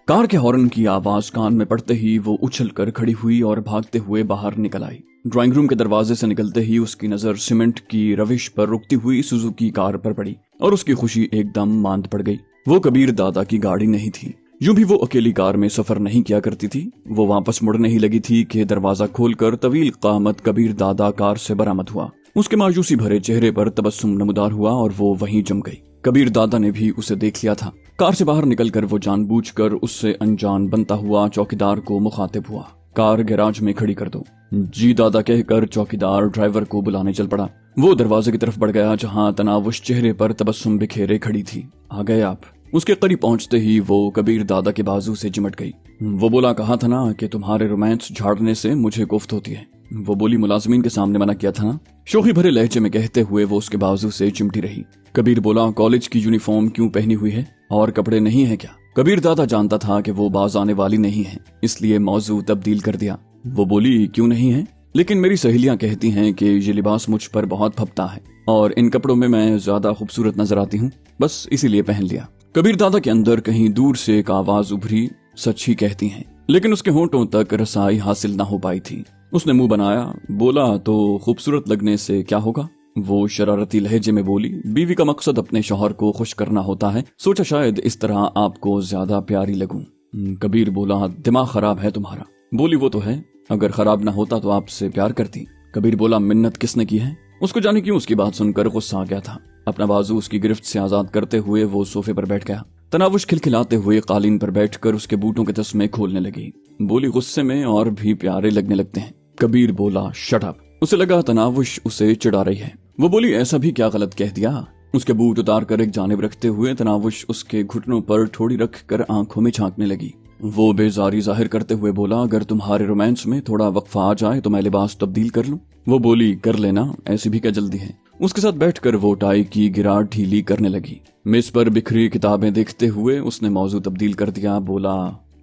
Car के horn की आवाज कान में पड़ते ही वो उछल कर खड़ी हुई और भागते हुए बाहर निकल आई। ड्राइंग रूम के दरवाजे से निकलते ही उसकी नजर सीमेंट की रविश पर रुकती हुई सुजुकी कार पर पड़ी और उसकी खुशी एकदम मांद पड़ गई। वो कबीर दादा की गाड़ी नहीं थी। यूं भी वो अकेली कार में सफर नहीं किया करती थी। वो वापस मुड़ने ही लगी थी कि दरवाजा खोलकर तवील कामत कबीर दादा कार से बरामद हुआ। उसके मायूसी भरे चेहरे पर तबस्सुम नमदार हुआ और वो वहीं जम गई। कबीर दादा ने भी उसे देख लिया था। कार से बाहर निकलकर वो जानबूझकर उससे अनजान बनता हुआ चौकीदार को मुखातिब हुआ। कार गैराज में खड़ी कर दो। जी दादा कहकर चौकीदार ड्राइवर को बुलाने चल पड़ा। वो दरवाजे की तरफ बढ़ गया जहां तनावुश चेहरे पर तबस्सुम बिखेरे खड़ी थी। आ गए आप। उसके करीब पहुंचते ही वो कबीर दादा के बाजू से चिमट गई। वो बोला, कहा था ना कि तुम्हारे रोमांस झाड़ने से मुझे कोफ्त होती है। वो बोली, मुलाजमीन के सामने मना किया था ना। शोखी भरे लहजे में कहते हुए वो उसके बाजू से चिमटी रही। कबीर बोला, कॉलेज की यूनिफॉर्म क्यों पहनी हुई है और कपड़े नहीं है क्या? कबीर दादा जानता था कि वो बाज आने वाली नहीं है, इसलिए मौजू तब्दील कर दिया। वो बोली, क्यों नहीं है? लेकिन मेरी सहेलियां कहती हैं कि ये लिबास मुझ पर बहुत फपता है और इन कपड़ों में मैं ज्यादा खूबसूरत नजर आती हूँ, बस इसीलिए पहन लिया। कबीर दादा के अंदर कहीं दूर से एक आवाज उभरी, सच ही कहती हैं, लेकिन उसके होंठों तक रसाई हासिल न हो पाई थी। उसने मुंह बनाया, बोला, तो खूबसूरत लगने से क्या होगा? वो शरारती लहजे में बोली, बीवी का मकसद अपने शौहर को खुश करना होता है, सोचा शायद इस तरह आपको ज्यादा प्यारी लगूं। कबीर बोला, दिमाग खराब है तुम्हारा। बोली, वो तो है, अगर खराब ना होता तो आपसे प्यार करती। कबीर बोला, मिन्नत किसने की है? उसको जाने क्यों उसकी बात सुनकर गुस्सा आ गया था। अपना बाजू उसकी गिरफ्त से आजाद करते हुए वो सोफे पर बैठ गया। तनावुश खिलखिलाते हुए कालीन पर बैठकर उसके बूटों के तस्मे खोलने लगी। बोली, गुस्से में और भी प्यारे लगने लगते हैं। कबीर बोला, शट अप। उसे लगा तनावुश उसे चिढ़ा रही है। वो बोली, ऐसा भी क्या गलत कह दिया? उसके बूट उतार कर एक जानिब रखते हुए तनावुश उसके घुटनों पर ठोड़ी रख कर आंखों में झांकने लगी। वो बेजारी जाहिर करते हुए बोला, अगर तुम्हारे रोमांस में थोड़ा वक्फा आ जाए तो मैं लिबास तब्दील कर लूं। वो बोली, कर लेना, ऐसी भी क्या जल्दी है। उसके साथ बैठकर वो टाई की गिराट ढीली करने लगी। मेज पर बिखरी किताबें देखते हुए उसने मौजू तब्दील कर दिया। बोला,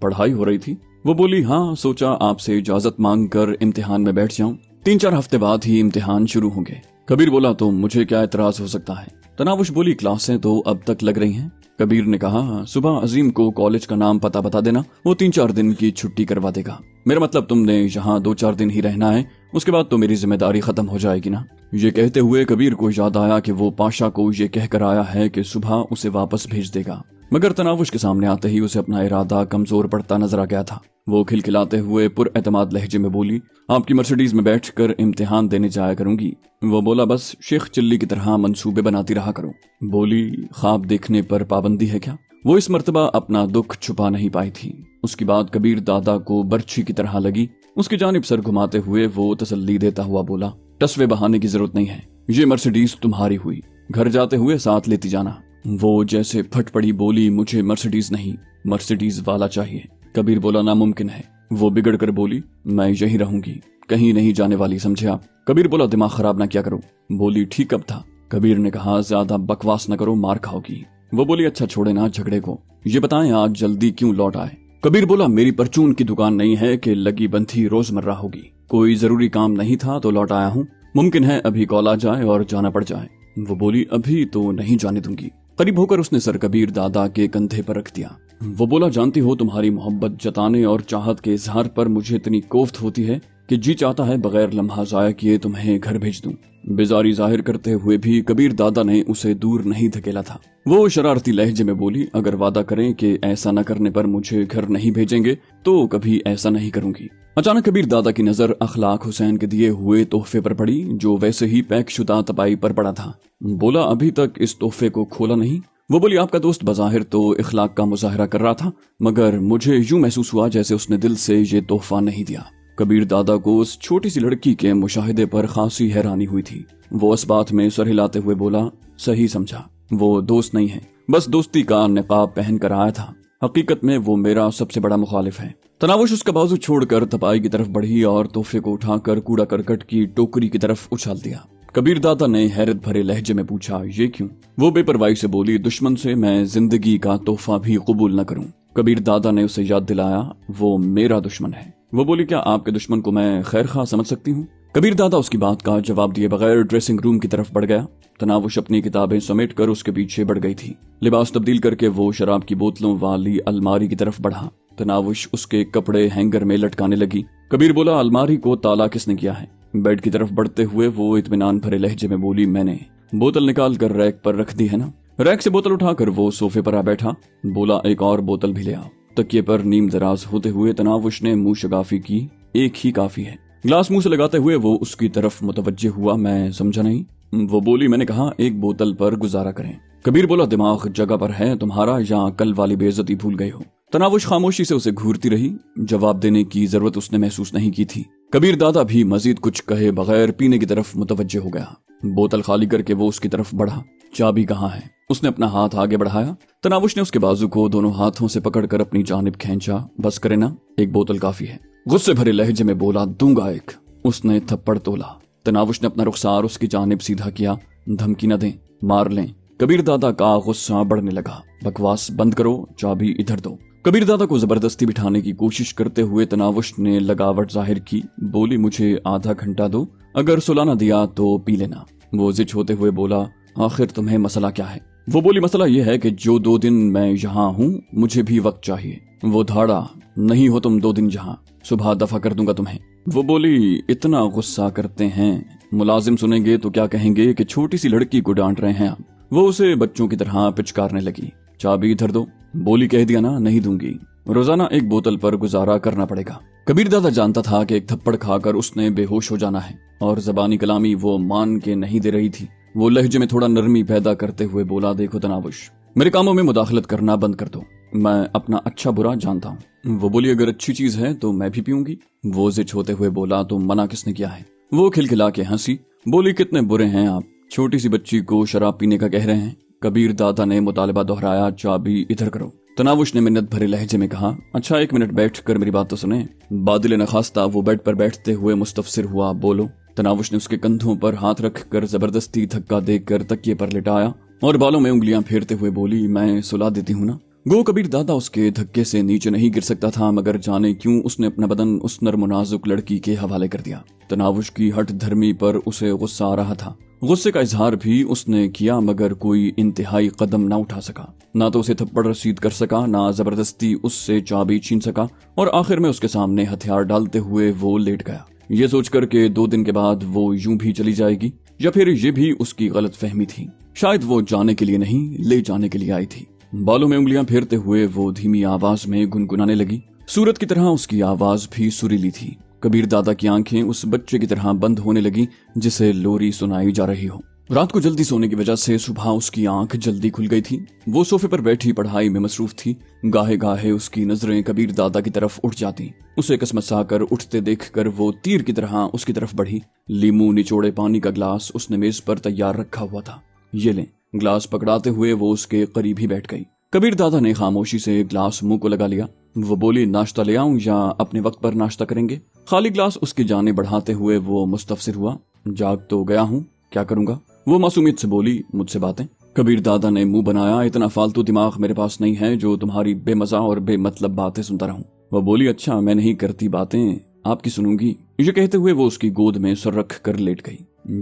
पढ़ाई हो रही थी? वो बोली, हाँ, सोचा आपसे इजाजत मांग कर इम्तिहान में बैठ जाऊं। 3-4 हफ्ते बाद ही इम्तिहान शुरू होंगे। कबीर बोला, तो मुझे क्या एतराज हो सकता है? तनावुश बोली, क्लासें तो अब तक लग रही हैं। कबीर ने कहा, सुबह अजीम को कॉलेज का नाम पता बता देना, वो 3-4 दिन की छुट्टी करवा देगा। मेरा मतलब तुमने यहाँ 2-4 दिन ही रहना है, उसके बाद तो मेरी जिम्मेदारी खत्म हो जाएगी ना। ये कहते हुए कबीर को याद आया कि वो पाशा को ये कहकर आया है कि सुबह उसे वापस भेज देगा, मगर तनावुश के सामने आते ही उसे अपना इरादा कमजोर पड़ता नजर आ गया था। वो खिलखिलाते हुए पुरएतमाद लहजे में बोली, आपकी मर्सिडीज में बैठकर इम्तिहान देने जाया करूंगी। वो बोला, बस शेख चिल्ली की तरह मंसूबे बनाती रहा करो। बोली, ख्वाब देखने पर पाबंदी है क्या? वो इस मर्तबा अपना दुख छुपा नहीं पाई थी। उसकी बात कबीर दादा को बर्छी की तरह लगी। उसकी जानिब सर घुमाते हुए वो तसल्ली देता हुआ बोला, टसवे बहाने की जरूरत नहीं है, ये मर्सिडीज तुम्हारी हुई, घर जाते हुए साथ लेती जाना। वो जैसे फट पड़ी, बोली, मुझे मर्सिडीज नहीं, मर्सिडीज वाला चाहिए। कबीर बोला, नामुमकिन है। वो बिगड़ कर बोली, मैं यहीं रहूंगी, कहीं नहीं जाने वाली, समझे आप? कबीर बोला, दिमाग खराब ना किया करो। बोली, ठीक कब था? कबीर ने कहा, ज्यादा बकवास न करो, मार खाओगी। वो बोली, अच्छा छोड़े ना झगड़े को, ये बताएं आज जल्दी क्यों लौट आए? कबीर बोला, मेरी परचून की दुकान नहीं है कि लगी बंधी रोजमर्रा होगी, कोई जरूरी काम नहीं था तो लौट आया हूँ, मुमकिन है अभी कॉल आ जाए और जाना पड़ जाए। वो बोली, अभी तो नहीं जाने दूंगी। करीब होकर उसने सर कबीर दादा के कंधे पर रख दिया। वो बोला, जानती हो तुम्हारी मोहब्बत जताने और चाहत के इजहार पर मुझे इतनी कोफ्त होती है कि जी चाहता है बगैर लम्हा जाया किए तुम्हें घर भेज दूं। बेजारी जाहिर करते हुए भी कबीर दादा ने उसे दूर नहीं धकेला था। वो शरारती लहजे में बोली, अगर वादा करें कि ऐसा न करने पर मुझे घर नहीं भेजेंगे तो कभी ऐसा नहीं करूंगी। अचानक कबीर दादा की नजर अखलाक हुसैन के दिए हुए तोहफे पर पड़ी, जो वैसे ही पैक शुदा तपाई पर पड़ा था। बोला, अभी तक इस तोहफे को खोला नहीं? वो बोली, आपका दोस्त बज़ाहिर तो इखलाक का मुजाहरा कर रहा था, मगर मुझे यूं महसूस हुआ जैसे उसने दिल से ये तोहफा नहीं दिया। कबीर दादा को उस छोटी सी लड़की के मुशाहिदे पर खासी हैरानी हुई थी। वो इस बात में सर हिलाते हुए बोला, सही समझा, वो दोस्त नहीं है, बस दोस्ती का निकाब पहन कर आया था, हकीकत में वो मेरा सबसे बड़ा मुखालिफ है। तनावुश उसका बाजू छोड़कर तपाई की तरफ बढ़ी और तोहफे को उठाकर कूड़ा करकट की टोकरी की तरफ उछाल दिया। कबीर दादा ने हैरत भरे लहजे में पूछा, ये क्यों? वो बेपरवाही से बोली, दुश्मन से मैं जिंदगी का तोहफा भी कबूल न करूं। कबीर दादा ने उसे याद दिलाया, वो मेरा दुश्मन है। वो बोली, क्या आपके दुश्मन को मैं खैर खा समझ सकती हूँ? کبیر دادا اس کی بات کا جواب دیے بغیر ڈریسنگ روم کی طرف بڑھ گیا۔ تناوش اپنی کتابیں سمیٹ کر اس کے پیچھے بڑھ گئی تھی۔ لباس تبدیل کر کے وہ شراب کی بوتلوں والی الماری کی طرف بڑھا۔ تناوش اس کے کپڑے ہینگر میں لٹکانے لگی۔ کبیر بولا، الماری کو تالا کس نے کیا ہے؟ بیڈ کی طرف بڑھتے ہوئے وہ اطمینان بھرے لہجے میں بولی، میں نے۔ بوتل نکال کر ریک پر رکھ دی ہے نا؟ ریک سے بوتل اٹھا کر وہ صوفے پر آ بیٹھا۔ بولا، ایک اور بوتل بھی لے آؤ۔ تکیے پر نیم دراز ہوتے ہوئے تناوش نے منہ شگافی کی، ایک ہی کافی ہے۔ گلاس منہ سے لگاتے ہوئے وہ اس کی طرف متوجہ ہوا۔ میں سمجھا نہیں۔ وہ بولی، میں نے کہا ایک بوتل پر گزارا کریں۔ کبیر بولا، دماغ جگہ پر ہے تمہارا یا کل والی بے عزتی بھول گئے ہو؟ تناوش خاموشی سے اسے گھورتی رہی۔ جواب دینے کی ضرورت اس نے محسوس نہیں کی تھی۔ کبیر دادا بھی مزید کچھ کہے بغیر پینے کی طرف متوجہ ہو گیا۔ بوتل خالی کر کے وہ اس کی طرف بڑھا۔ چابی کہاں ہے؟ اس نے اپنا ہاتھ آگے بڑھایا۔ تناوش نے اس کے بازو کو دونوں ہاتھوں سے پکڑ کر اپنی جانب کھینچا۔ بس کرے نا، ایک بوتل کافی ہے۔ غصے بھرے لہجے میں بولا، دوں گا ایک۔ اس نے تھپڑ تولا۔ تناوش نے اپنا رخسار اس کی جانب سیدھا کیا۔ دھمکی نہ دیں، مار لیں۔ کبیر دادا کا غصہ بڑھنے لگا۔ بکواس بند کرو، چابی ادھر دو۔ کبیر دادا کو زبردستی بٹھانے کی کوشش کرتے ہوئے تناوش نے لگاوٹ ظاہر کی۔ بولی، مجھے آدھا گھنٹہ دو، اگر سلا نہ دیا تو پی لینا۔ وہ زچ ہوتے ہوئے بولا، آخر تمہیں مسئلہ کیا ہے؟ وہ بولی، مسئلہ یہ ہے کہ جو 2 دن میں یہاں ہوں مجھے بھی وقت چاہیے۔ وہ دھاڑا، نہیں ہو تم 2 دن جہاں، صبح دفع کر دوں گا تمہیں۔ وہ بولی، اتنا غصہ کرتے ہیں، ملازم سنیں گے تو کیا کہیں گے کہ چھوٹی سی لڑکی کو ڈانٹ رہے ہیں آپ۔ وہ اسے بچوں کی طرح پچکارنے لگی۔ چابی ادھر دو۔ بولی، کہہ دیا نا نہیں دوں گی۔ روزانہ ایک بوتل پر گزارا کرنا پڑے گا۔ کبیر دادا جانتا تھا کہ ایک تھپڑ کھا کر اس نے بے ہوش ہو جانا ہے، اور زبانی کلامی وہ مان کے نہیں دے رہی تھی۔ وہ لہجے میں تھوڑا نرمی پیدا کرتے ہوئے بولا، دیکھو تناوش، میرے کاموں میں مداخلت کرنا بند کر دو، میں اپنا اچھا برا جانتا ہوں۔ وہ بولی، اگر اچھی چیز ہے تو میں بھی پیوں گی۔ وہ زچ ہوتے ہوئے بولا، تو منع کس نے کیا ہے؟ وہ کھلکھلا کے ہنسی۔ بولی، کتنے برے ہیں آپ، چھوٹی سی بچی کو شراب پینے کا کہہ رہے ہیں۔ کبیر دادا نے مطالبہ دہرایا، چابی ادھر کرو۔ تناوش نے منت بھرے لہجے میں کہا، اچھا 1 منٹ بیٹھ کر میری بات تو سنیں۔ بادل نخواستہ وہ بیڈ پر بیٹھتے ہوئے مستفسر ہوا، بولو۔ تناوش نے اس کے کندھوں پر ہاتھ رکھ کر زبردستی دھکا دے کر تکیے پر لٹایا اور بالوں میں انگلیاں پھیرتے ہوئے بولی، میں سلا دیتی ہوں نا۔ گو کبیر دادا اس کے دھکے سے نیچے نہیں گر سکتا تھا، مگر جانے کیوں اس نے اپنا بدن اس نرم و نازک لڑکی کے حوالے کر دیا۔ تناوش کی ہٹ دھرمی پر اسے غصہ آ رہا تھا۔ غصے کا اظہار بھی اس نے کیا، مگر کوئی انتہائی قدم نہ اٹھا سکا۔ نہ تو اسے تھپڑ رسید کر سکا، نہ زبردستی اس سے چابی چھین سکا، اور آخر میں اس کے سامنے ہتھیار ڈالتے ہوئے وہ لیٹ گیا، یہ سوچ کر کہ 2 دن کے بعد وہ یوں بھی چلی جائے گی، یا پھر یہ بھی اس کی غلط فہمی تھی۔ شاید وہ جانے کے لیے نہیں، لے جانے کے لیے آئی تھی۔ بالوں میں انگلیاں پھیرتے ہوئے وہ دھیمی آواز میں گنگنانے لگی۔ سورت کی طرح اس کی آواز بھی سریلی تھی۔ کبیر دادا کی آنکھیں اس بچے کی طرح بند ہونے لگی جسے لوری سنائی جا رہی ہو۔ رات کو جلدی سونے کی وجہ سے صبح اس کی آنکھ جلدی کھل گئی تھی۔ وہ صوفے پر بیٹھی پڑھائی میں مصروف تھی۔ گاہے گاہے اس کی نظریں کبیر دادا کی طرف اٹھ جاتی۔ اسے کسمسا کر اٹھتے دیکھ کر وہ تیر کی طرح اس کی طرف بڑھی۔ لیمو نچوڑے پانی کا گلاس اس نے میز پر تیار رکھا ہوا تھا۔ یہ لیں۔ گلاس پکڑاتے ہوئے وہ اس کے قریب ہی بیٹھ گئی۔ کبیر دادا نے خاموشی سے گلاس منہ کو لگا لیا۔ وہ بولی، ناشتہ لے آؤں یا اپنے وقت پر ناشتہ کریں گے؟ خالی گلاس اس کی جانب بڑھاتے ہوئے وہ مستفسر ہوا۔ جاگ تو گیا ہوں، کیا کروں گا؟ وہ معصومیت سے بولی، مجھ سے باتیں؟ کبیر دادا نے منہ بنایا، اتنا فالتو دماغ میرے پاس نہیں ہے جو تمہاری بے مزہ اور بے مطلب باتیں سنتا رہوں۔ وہ بولی، اچھا میں نہیں کرتی باتیں، آپ کی سنوں گی۔ یہ کہتے ہوئے وہ اس کی گود میں سر رکھ کر لیٹ گئی۔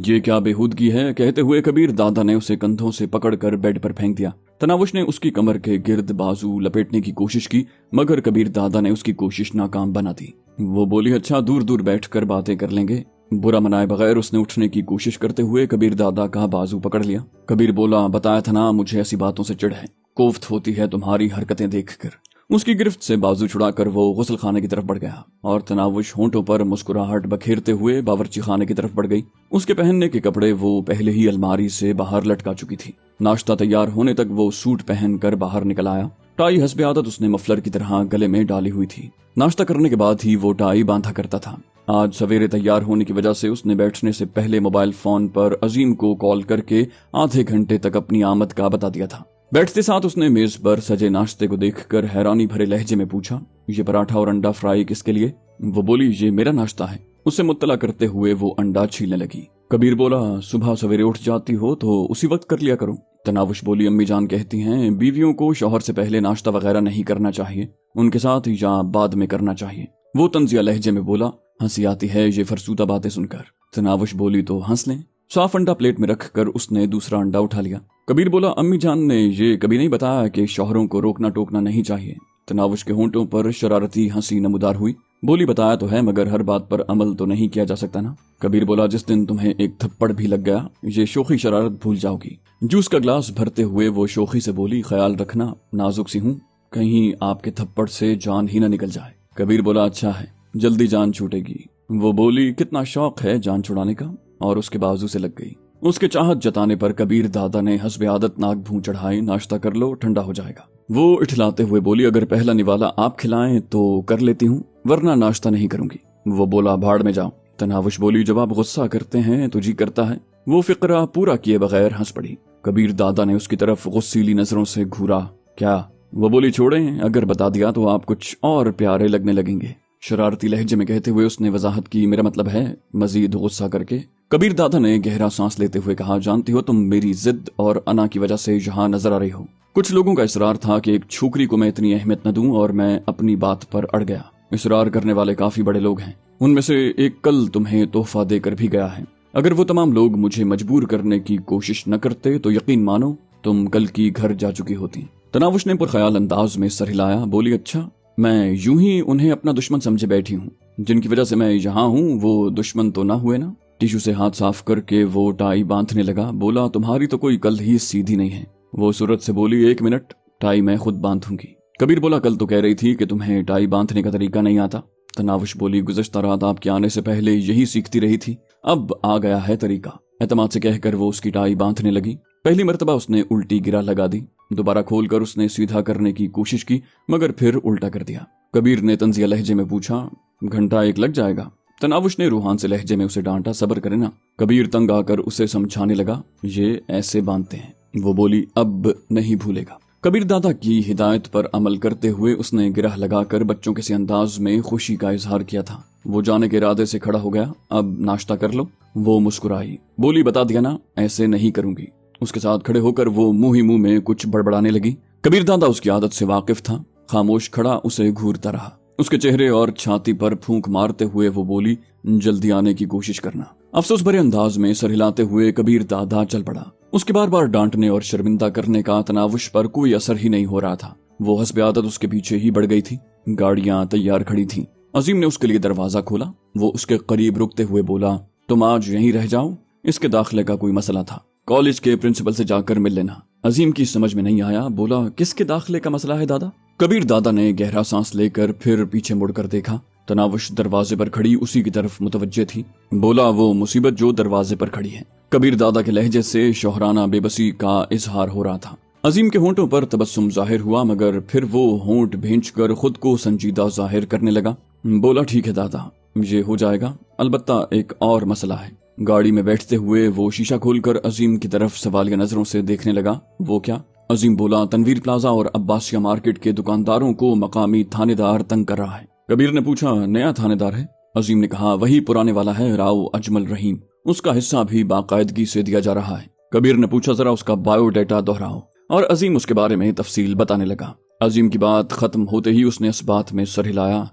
یہ کیا بےہودگی ہے، کہتے ہوئے کبیر دادا نے اسے کندھوں سے پکڑ کر بیڈ پر پھینک دیا۔ تناوش نے اس کی کمر کے گرد بازو لپیٹنے کی کوشش کی، مگر کبیر دادا نے اس کی کوشش ناکام بنا دی۔ وہ بولی، اچھا دور دور بیٹھ کر باتیں کر لیں گے۔ برا منائے بغیر اس نے اٹھنے کی کوشش کرتے ہوئے کبیر دادا کا بازو پکڑ لیا۔ کبیر بولا، بتایا تھا نا مجھے ایسی باتوں سے چڑ ہے، کوفت ہوتی ہے تمہاری حرکتیں دیکھ کر۔ اس کی گرفت سے بازو چھڑا کر وہ غسل خانے کی طرف بڑھ گیا، اور تناوش ہونٹوں پر مسکراہٹ بکھیرتے ہوئے باورچی خانے کی طرف بڑھ گئی۔ اس کے پہننے کے کپڑے وہ پہلے ہی الماری سے باہر لٹکا چکی تھی۔ ناشتہ تیار ہونے تک وہ سوٹ پہن کر باہر نکل آیا۔ ٹائی حسب عادت اس نے مفلر کی طرح گلے میں ڈالی ہوئی تھی۔ ناشتہ کرنے کے بعد ہی وہ ٹائی باندھا کرتا تھا۔ آج سویرے تیار ہونے کی وجہ سے اس نے بیٹھنے سے پہلے موبائل فون پر عظیم کو کال کر کے آدھے گھنٹے تک اپنی آمد کا بتا دیا تھا۔ بیٹھتے ساتھ اس نے میز پر سجے ناشتے کو دیکھ کر حیرانی بھرے لہجے میں پوچھا، یہ پراٹھا اور انڈا فرائی کس کے لیے؟ وہ بولی، یہ میرا ناشتہ ہے۔ اسے مطلع کرتے ہوئے وہ انڈا چھیلنے لگی۔ کبیر بولا، صبح سویرے اٹھ جاتی ہو تو اسی وقت کر لیا کرو۔ تناوش بولی، امی جان کہتی ہیں بیویوں کو شوہر سے پہلے ناشتہ وغیرہ نہیں کرنا چاہیے، ان کے ساتھ یا بعد میں کرنا چاہیے۔ وہ طنزیہ لہجے میں بولا۔ ہنسی آتی ہے یہ فرسودہ باتیں سن کر۔ तनावुश बोली तो हंस लें। साफ अंडा प्लेट में रख कर उसने दूसरा अंडा उठा लिया। कबीर बोला, अम्मी जान ने ये कभी नहीं बताया कि शौहरों को रोकना टोकना नहीं चाहिए। तनावुश के होंठों पर शरारती हंसी नमूदार हुई। बोली, बताया तो है मगर हर बात पर अमल तो नहीं किया जा सकता ना। कबीर बोला, जिस दिन तुम्हें एक थप्पड़ भी लग गया ये शोखी शरारत भूल जाओगी। जूस का ग्लास भरते हुए वो शोखी से बोली, ख्याल रखना, नाजुक सी हूँ, कहीं आपके थप्पड़ से जान ही न निकल जाए। कबीर बोला, अच्छा है, जल्दी जान छूटेगी। वो बोली, कितना शौक है जान छुड़ाने का, और उसके बाजू से लग गई। उसके चाहत जताने पर कबीर दादा ने हस्बे आदत नाक भूं चढ़ाई, नाश्ता कर लो, ठंडा हो जाएगा। वो इठलाते हुए बोली, अगर पहला निवाला आप खिलाएं तो कर लेती हूँ, वरना नाश्ता नहीं करूंगी। वो बोला, भाड़ में जाओ। तनावुश बोली, जब आप गुस्सा करते हैं तो जी करता है। वो फिक्रा पूरा किए बगैर हंस पड़ी। कबीर दादा ने उसकी तरफ गुस्सीली नजरों से घूरा। क्या? वो बोली, छोड़ें, अगर बता दिया तो आप कुछ और प्यारे लगने लगेंगे। शरारती लहजे में कहते हुए उसने वजाहत की, मेरा मतलब है, मजीद गुस्सा करके। कबीर दादा ने गहरा सांस लेते हुए कहा, जानती हो तुम मेरी जिद और अना की वजह से यहाँ नजर आ रही हो। कुछ लोगों का इसरार था कि एक छोकरी को मैं इतनी अहमियत न दूं और मैं अपनी बात पर अड़ गया। इसरार करने वाले काफी बड़े लोग हैं, उनमें से एक कल तुम्हें तोहफा देकर भी गया है। अगर वो तमाम लोग मुझे मजबूर करने की कोशिश न करते तो यकीन मानो तुम कल की घर जा चुकी होती। तनावुश ने पुरख्याल अंदाज में सर हिलाया। बोली, अच्छा, मैं यूं ही उन्हें अपना दुश्मन समझे बैठी हूँ। जिनकी वजह से मैं यहाँ हूँ वो दुश्मन तो ना हुए ना। टिश्यू से हाथ साफ करके वो टाई बांधने लगा। बोला, तुम्हारी तो कोई कल ही सीधी नहीं है। वो सूरत से बोली, एक मिनट, टाई मैं खुद बांधूंगी। कबीर बोला, कल तो कह रही थी कि तुम्हें टाई बांधने का तरीका नहीं आता। तनावुश बोली, गुज़श्ता रात आपके आने से पहले यही सीखती रही थी, अब आ गया है तरीका। एतमाद से कहकर वो उसकी टाई बांधने लगी। पहली मर्तबा उसने उल्टी गिरा लगा दी। दोबारा खोलकर उसने सीधा करने की कोशिश की मगर फिर उल्टा कर दिया। कबीर ने तंजिया लहजे में पूछा, घंटा एक लग जाएगा। तनावुश ने रूहान से लहजे में उसे डांटा, सब्र करे ना। कबीर तंग आकर उसे समझाने लगा, ये ऐसे बांधते हैं। वो बोली, अब नहीं भूलेगा। कबीर दादा की हिदायत पर अमल करते हुए उसने गिरह लगाकर बच्चों के से अंदाज में खुशी का इजहार किया था। वो जाने के इरादे से खड़ा हो गया। अब नाश्ता कर लो। वो मुस्कुराई, बोली, बता दिया ना, ऐसे नहीं करूंगी। उसके साथ खड़े होकर वो मुंह ही मुंह में कुछ बड़बड़ाने लगी। कबीर दादा उसकी आदत से वाकिफ था। खामोश खड़ा उसे घूरता रहा। उसके चेहरे और छाती पर फूंक मारते हुए वो बोली, जल्दी आने की कोशिश करना। अफसोस भरे अंदाज में सर हिलाते हुए कबीर दादा चल पड़ा। उसके बार बार डांटने और शर्मिंदा करने का तनावुश पर कोई असर ही नहीं हो रहा था। वो हस्बे आदत उसके पीछे ही बढ़ गई थी। गाड़ियां तैयार खड़ी थीं। अजीम ने उसके लिए दरवाजा खोला। वो उसके करीब रुकते हुए बोला, तुम आज यहीं रह जाओ, इसके दाखिले का कोई मसला था, कॉलेज के प्रिंसिपल से जाकर मिल लेना। अजीम की समझ में नहीं आया। बोला, किसके दाखिले का मसला है दादा? कबीर दादा ने गहरा सांस लेकर फिर पीछे मुड़कर देखा। तनावुश दरवाजे पर खड़ी उसी की तरफ मुतवज्जे थी। बोला, वो मुसीबत जो दरवाजे पर खड़ी है। कबीर दादा के लहजे से शोहराना बेबसी का इजहार हो रहा था। अजीम के होंठों पर तबस्सुम जाहिर हुआ मगर फिर वो होंठ भींचकर खुद को संजीदा जाहिर करने लगा। बोला, ठीक है दादा, ये हो जाएगा, अलबत्ता एक और मसला है। गाड़ी में बैठते हुए वो शीशा खोलकर अजीम की तरफ सवालिया नजरों से देखने लगा। वो क्या? अजीम बोला, तनवीर प्लाजा और अब्बासिया मार्केट के दुकानदारों को मकामी थानेदार तंग कर रहा है। कबीर ने पूछा, नया थानेदार है? अजीम ने कहा, वही पुराने वाला है, राव अजमल रहीम। उसका हिस्सा भी बाकायदगी से दिया जा रहा है। कबीर ने पूछा, जरा उसका बायोडाटा दोहराओ, और अजीम उसके बारे में तफसील बताने लगा। अजीम की बात खत्म होते ही उसने इस बात में सर हिलाया।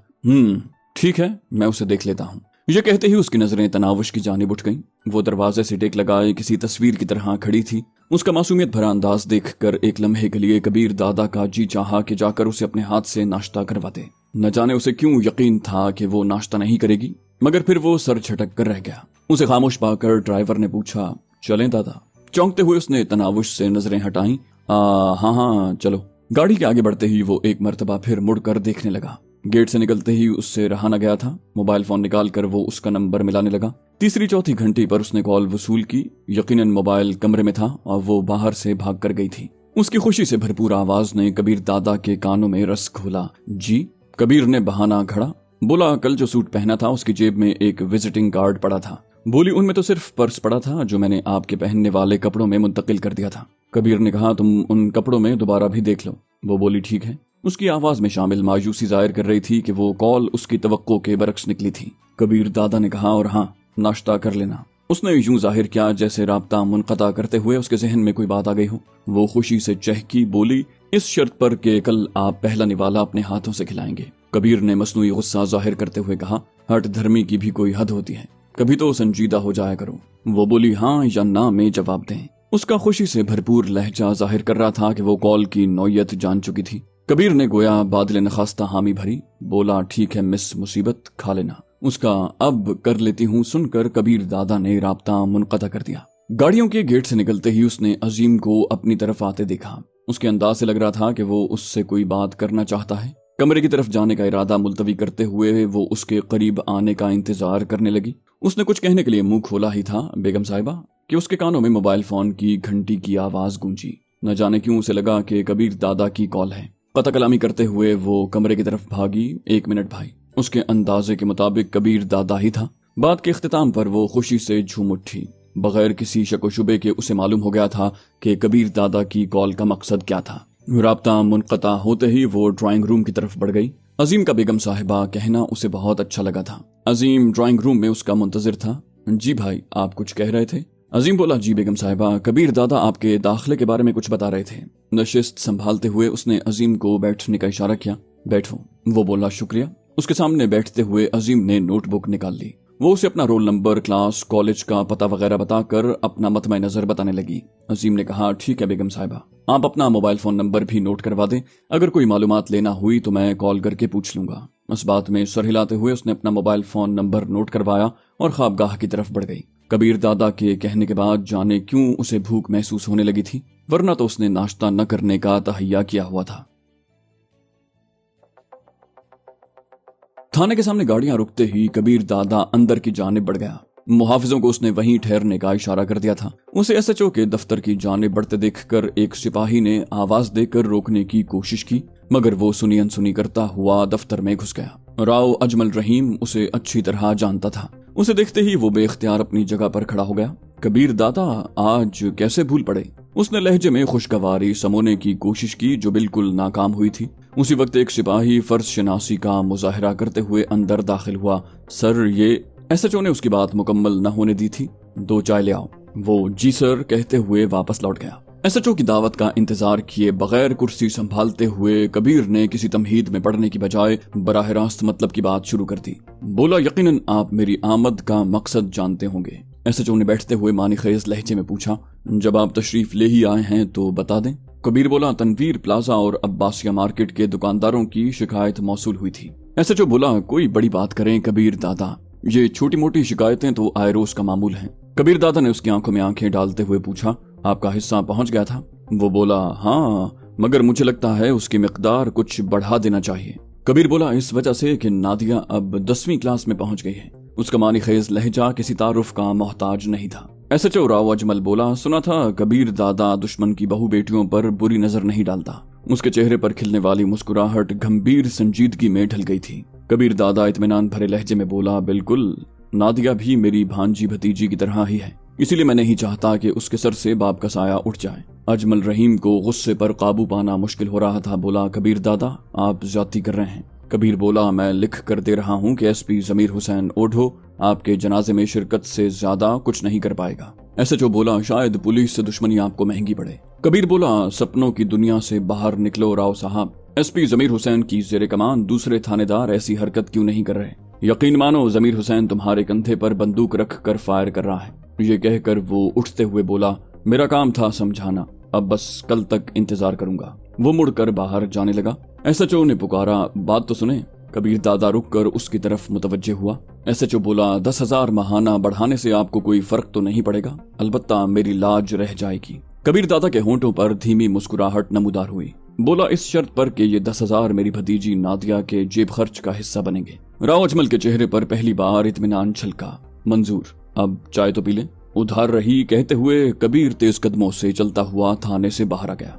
ठीक है, मैं उसे देख लेता हूँ। ये कहते ही उसकी नजरें तनावुश की जानिब उठ गईं। वो दरवाजे से टेक लगाए किसी तस्वीर की तरह खड़ी थी। उसका मासूमियत भरा अंदाज देखकर एक लम्हे के लिए कबीर दादा का जी चाहा कि जाकर उसे अपने हाथ से नाश्ता करवा दे। न जाने उसे क्यों यकीन था कि वो नाश्ता नहीं करेगी, मगर फिर वो सर झटक कर रह गया। उसे खामोश पाकर ड्राइवर ने पूछा, चलें दादा? चौंकते हुए उसने तनावुश से नजरें हटाईं। हाँ चलो। गाड़ी के आगे बढ़ते ही वो एक मर्तबा फिर मुड़कर देखने लगा। गेट से निकलते ही उससे रहा न गया था। मोबाइल फोन निकालकर वो उसका नंबर मिलाने लगा। तीसरी चौथी घंटी पर उसने कॉल वसूल की। यकीनन मोबाइल कमरे में था और वो बाहर से भाग कर गई थी। उसकी खुशी से भरपूर आवाज ने कबीर दादा के कानों में रस घोला। जी? कबीर ने बहाना घड़ा। बोला, कल जो सूट पहना था उसकी जेब में एक विजिटिंग कार्ड पड़ा था। बोली, उनमें तो सिर्फ पर्स पड़ा था जो मैंने आपके पहनने वाले कपड़ों में मुंतकिल कर दिया था। कबीर ने कहा, तुम उन कपड़ों में दोबारा भी देख लो। वो बोली, ठीक है। उसकी आवाज में शामिल मायूसी जाहिर कर रही थी कि वो कॉल उसकी तवक्को के बरक्स निकली थी। कबीर दादा ने कहा, और हाँ, नाश्ता कर लेना। उसने यूं जाहिर किया जैसे राब्ता मुनक़ता करते हुए उसके जहन में कोई बात आ गई हो। वो खुशी से चहकी। बोली, इस शर्त पर कि कल आप पहला निवाला अपने हाथों से खिलाएंगे। कबीर ने मसनूई गुस्सा जाहिर करते हुए कहा, हट धर्मी की भी कोई हद होती है। कभी तो संजीदा हो जाया करो। वो बोली हाँ या ना में जवाब दें। उसका खुशी से भरपूर लहजा जाहिर कर रहा था कि वो कॉल की नौयत जान चुकी थी। कबीर ने गोया बादल नखास्ता हामी भरी, बोला ठीक है मिस मुसीबत, खा लेना। उसका अब कर लेती हूँ सुनकर कबीर दादा ने राब्ता मुनक़ता कर दिया। गाड़ियों के गेट से निकलते ही उसने अजीम को अपनी तरफ आते देखा। उसके अंदाज से लग रहा था कि वो उससे कोई बात करना चाहता है। कमरे की तरफ जाने का इरादा मुलतवी करते हुए वो उसके करीब आने का इंतजार करने लगी। उसने कुछ कहने के लिए मुंह खोला ही था बेगम साहिबा कि उसके कानों में मोबाइल फोन की घंटी की आवाज गूंजी। न जाने क्यों उसे लगा कि कबीर दादा की कॉल है। कता कलामी करते हुए वो कमरे की तरफ भागी। 1 मिनट भाई। उसके अंदाजे के मुताबिक कबीर दादा ही था। बात के इख्तिताम पर वो खुशी से झूम उठी। बगैर किसी शक शुबे के उसे मालूम हो गया था कि कबीर दादा की कॉल का मकसद क्या था। राब्ता मुनक़ता होते ही वो ड्राइंग रूम की तरफ बढ़ गई। अजीम का बेगम साहिबा कहना उसे बहुत अच्छा लगा था। अजीम ड्राइंग रूम में उसका मुंतजिर था। जी भाई, आप कुछ कह रहे थे? अजीम बोला जी बेगम साहिबा, कबीर दादा आपके दाखिले के बारे में कुछ बता रहे थे। नशिस्त संभालते हुए उसने अजीम को बैठने का इशारा किया। बैठो। वो बोला शुक्रिया। उसके सामने बैठते हुए अजीम ने नोटबुक निकाल ली। वो उसे अपना रोल नंबर, क्लास, कॉलेज का पता वगैरह बताकर अपना मतमे नजर बताने लगी। अजीम ने कहा ठीक है बेगम साहिबा, आप अपना मोबाइल फोन नंबर भी नोट करवा दें। अगर कोई मालूमात लेना हुई तो मैं कॉल करके पूछ लूंगा। इस बात में सर हिलाते हुए उसने अपना मोबाइल फोन नंबर नोट करवाया और ख्वाबगाह की तरफ बढ़ गई। कबीर दादा के कहने के बाद जाने क्यों उसे भूख महसूस होने लगी थी, वरना तो उसने नाश्ता न करने का तहैया किया हुआ था। थाने के सामने गाड़ियां रुकते ही कबीर दादा अंदर की जानिब बढ़ गया। मुहाफिजों को उसने वहीं ठहरने का इशारा कर दिया था। उसे एसएचओ के दफ्तर की जानिब बढ़ते देखकर एक सिपाही ने आवाज देकर रोकने की कोशिश की, मगर वो सुनी अनसुनी करता हुआ दफ्तर में घुस गया। राव अजमल रहीम उसे अच्छी तरह जानता था। उसे देखते ही वो बेख्तियार अपनी जगह पर खड़ा हो गया। कबीर दादा, आज कैसे भूल पड़े? उसने लहजे में खुशगवारी समोने की कोशिश की जो बिल्कुल नाकाम हुई थी। उसी वक्त एक सिपाही फर्ज शनासी का मुजाहिरा करते हुए अंदर दाखिल हुआ। सर, ये एसएचओ ने उसकी बात मुकम्मल न होने दी थी। 2 चाय ले आओ। वो जी सर कहते हुए वापस लौट गया। एसएचओ की दावत का इंतजार किए बगैर कुर्सी संभालते हुए कबीर ने किसी तमहीद में पढ़ने की बजाय बराह रास्त मतलब की बात शुरू कर दी। बोला यकीनन आप मेरी आमद का मकसद जानते होंगे। एसएचओ ने बैठते हुए मानीखेज लहजे में पूछा, जब आप तशरीफ ले ही आए हैं तो बता दें। कबीर बोला, तनवीर प्लाजा और अब्बासिया मार्केट के दुकानदारों की शिकायत मौसूल हुई थी। एसएचओ बोला, कोई बड़ी बात करें कबीर दादा, ये छोटी मोटी शिकायतें तो आए रोज का मामूल हैं। कबीर दादा ने उसकी आंखों में आंखें डालते हुए पूछा, आपका हिस्सा पहुंच गया था? वो बोला, हाँ, मगर मुझे लगता है उसकी मिकदार कुछ बढ़ा देना चाहिए। कबीर बोला, इस वजह से कि नादिया अब 10वीं क्लास में पहुंच गई है। उसका मानीखेज लहजा किसी तारुफ का मोहताज नहीं था। एसएचओ राव अजमल बोला, सुना था कबीर दादा दुश्मन की बहू बेटियों पर बुरी नजर नहीं डालता। उसके चेहरे पर खिलने वाली मुस्कुराहट गंभीर संजीदगी में ढल गई थी। कबीर दादा इत्मीनान भरे लहजे में बोला, बिल्कुल, नादिया भी मेरी भांजी भतीजी की तरह ही है, इसीलिए मैं नहीं चाहता कि उसके सर से बाप का साया उठ जाए। अजमल रहीम को गुस्से पर काबू पाना मुश्किल हो रहा था। बोला, कबीर दादा, आप ज्यादती कर रहे हैं। कबीर बोला, मैं लिख कर दे रहा हूँ कि एसपी जमीर हुसैन ओढ़ो आपके जनाजे में शिरकत से ज्यादा कुछ नहीं कर पाएगा। एसएचओ बोला, शायद पुलिस से दुश्मनी आपको महंगी पड़े। कबीर बोला, सपनों की दुनिया से बाहर निकलो राव साहब। एसपी जमीर हुसैन की जेरे कमान दूसरे थानेदार ऐसी हरकत क्यों नहीं कर रहे? यकीन मानो जमीर हुसैन तुम्हारे कंधे पर बंदूक रख कर फायर कर रहा है। ये कहकर वो उठते हुए बोला, मेरा काम था समझाना, अब बस कल तक इंतजार करूंगा। वो मुड़कर बाहर जाने लगा। एसएचओ ने पुकारा, बात तो सुने। कबीर दादा रुककर उसकी तरफ मुतवज्जे हुआ। एसएचओ बोला, 10,000 महाना बढ़ाने से आपको कोई फर्क तो नहीं पड़ेगा? अलबत्ता मेरी लाज रह जाएगी। कबीर दादा के होंठों पर धीमी मुस्कुराहट नमूदार हुई। बोला, इस शर्त पर कि ये 10,000 मेरी भतीजी नादिया के जेब खर्च का हिस्सा बनेंगे। राव अजमल के चेहरे पर पहली बार इत्मीनान छलका। मंजूर, अब चाय तो पी ले। उधार रही कहते हुए कबीर तेज कदमों से चलता हुआ थाने से बाहर आ गया।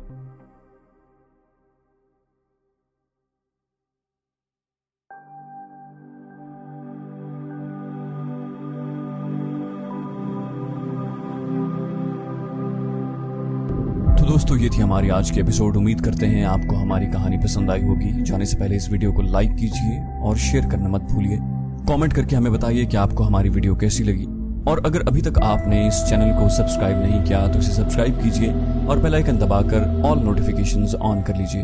दोस्तों, ये थी हमारी आज की एपिसोड। उम्मीद करते हैं आपको हमारी कहानी पसंद आई होगी। जाने से पहले इस वीडियो को लाइक कीजिए और शेयर करना मत भूलिए। कमेंट करके हमें बताइए कि आपको हमारी वीडियो कैसी लगी, और अगर अभी तक आपने इस चैनल को सब्सक्राइब नहीं किया तो इसे सब्सक्राइब कीजिए और बेल आइकन दबाकर ऑल नोटिफिकेशंस ऑन कर लीजिए।